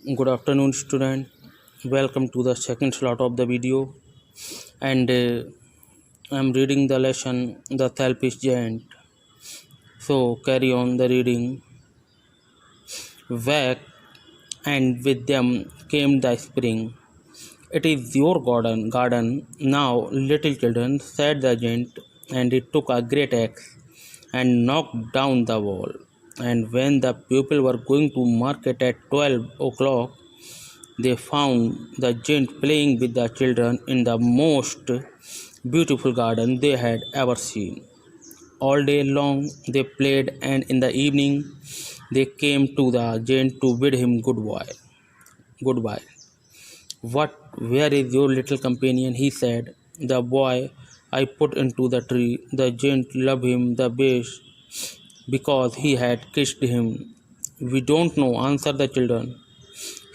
Good afternoon, student. Welcome to the second slot of the video, and I'm reading the lesson The Selfish Giant. So carry on the reading. Back and with them came the spring. It is your garden now, little children, said the giant, and he took a great axe and knocked down the wall. And when the people were going to market at 12 o'clock, they found the giant playing with the children in the most beautiful garden they had ever seen. All day long they played, and in the evening they came to the giant to bid him goodbye. Goodbye. What? Where is your little companion? He said. The boy I put into the tree. The giant loved him the best because he had kissed him. We don't know, answered the children.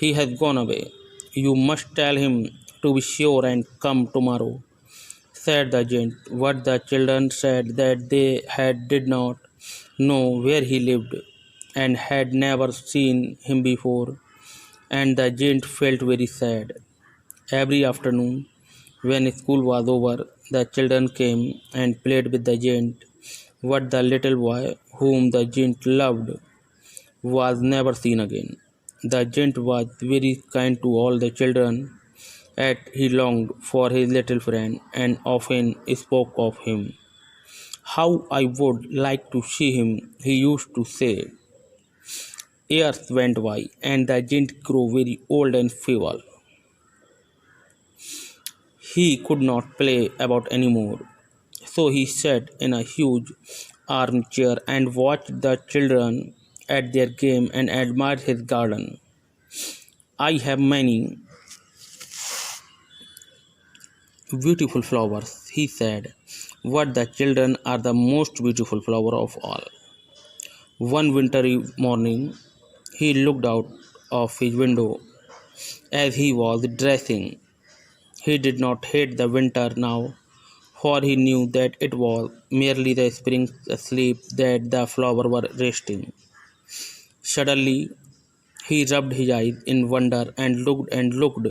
He has gone away. You must tell him to be sure and come tomorrow, said the giant. What the children said that they did not know where he lived and had never seen him before, and the giant felt very sad. Every afternoon, when school was over, the children came and played with the giant. But the little boy, whom the giant loved, was never seen again. The giant was very kind to all the children, yet he longed for his little friend and often spoke of him. How I would like to see him, he used to say. Years went by, and the giant grew very old and feeble. He could not play about anymore, so he sat in a huge armchair and watched the children at their game and admired his garden. I have many beautiful flowers, he said, but the children are the most beautiful flower of all. One wintry morning, he looked out of his window as he was dressing. He did not hate the winter now, for he knew that it was merely the spring asleep that the flowers were resting. Suddenly, he rubbed his eyes in wonder and looked and looked.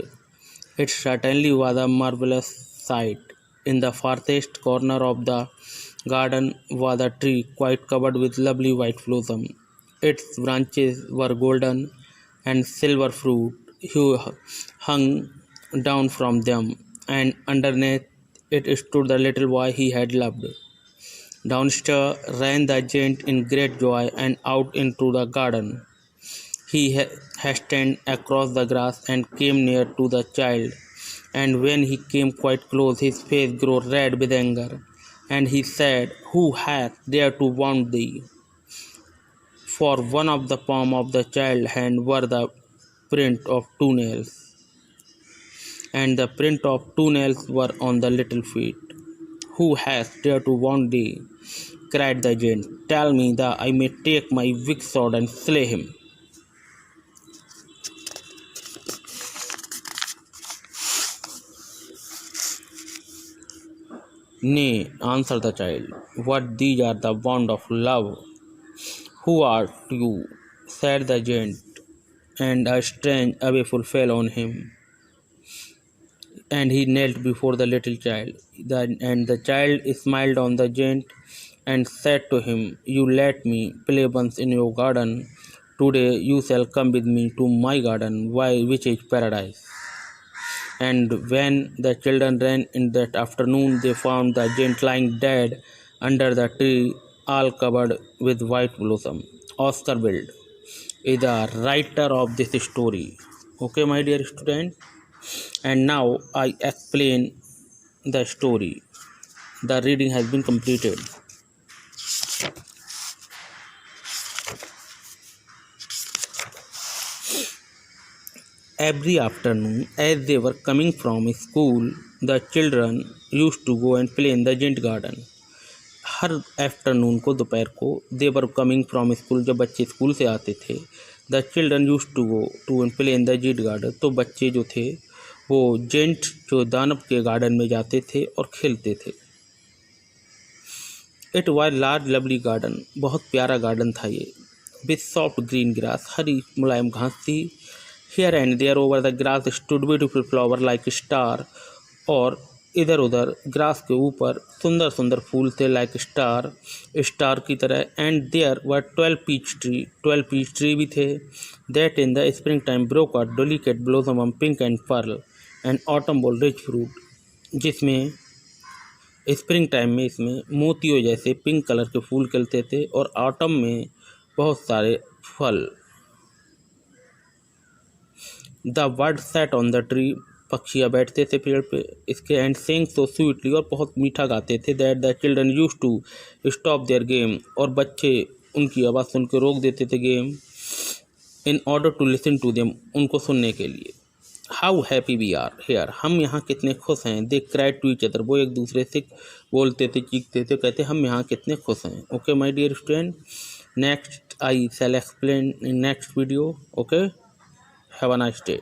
It certainly was a marvelous sight. In the farthest corner of the garden was a tree quite covered with lovely white blossom. Its branches were golden, and silver fruit hung down from them, and underneath it stood the little boy he had loved. Downstairs ran the giant in great joy and out into the garden. He hastened across the grass and came near to the child, and when he came quite close, his face grew red with anger, and he said, Who hath dared to wound thee? For one of the palm of the child's hand were the print of two nails, and the print of two nails were on the little feet. Who hath dared to wound thee? Cried the giant. Tell me that I may take my big sword and slay him. Nay, answered the child, what these are the bond of love. Who art you? Said the giant, and a strange awe fell on him, and he knelt before the little child. And the child smiled on the giant and said to him, You let me play once in your garden. Today you shall come with me to my garden, which is paradise. And when the children ran in that afternoon, they found the giant lying dead under the tree, all covered with white blossom. Oscar Wilde is the writer of this story. Okay, my dear student, and now I explain the story. The reading has been completed. Every afternoon, as they were coming from school, the children used to go and play in the giant garden. हर afternoon को दोपहर को they were coming from school, जब बच्चे school से आते थे, the children use to go to play in the giant garden, तो बच्चे जो थे वो जेंट जो दानव के गार्डन में जाते थे और खेलते थे. It was large lovely garden, बहुत प्यारा गार्डन था ये. विथ सॉफ्ट ग्रीन ग्रास, हरी मुलायम घास थी. Here and there over the grass stood beautiful flower like star, और इधर उधर ग्रास के ऊपर सुंदर सुंदर फूल थे लाइक स्टार, स्टार की तरह. And there were 12 peach tree भी थे. That in the spring time broke out delicate blossom on pink and pearl and autumn bore rich fruit. जिसमें स्प्रिंग टाइम में इसमें मोतियों जैसे पिंक कलर के फूल खिलते थे और ऑटम में बहुत सारे फल. The bird set on the tree, पक्षियाँ बैठते थे पेड़ पे इसके. एंड सिंग सो स्वीटली, और बहुत मीठा गाते थे. That the children use to stop their game, और बच्चे उनकी आवाज़ सुन के रोक देते थे game. In order to listen to them, उनको सुनने के लिए. How happy we are here, हम यहाँ कितने खुश हैं. They cried to each other, वो एक दूसरे से बोलते थे, चीखते थे, कहते हम यहाँ कितने खुश हैं. Okay my dear student, next I shall explain in next video. Okay, have a nice day.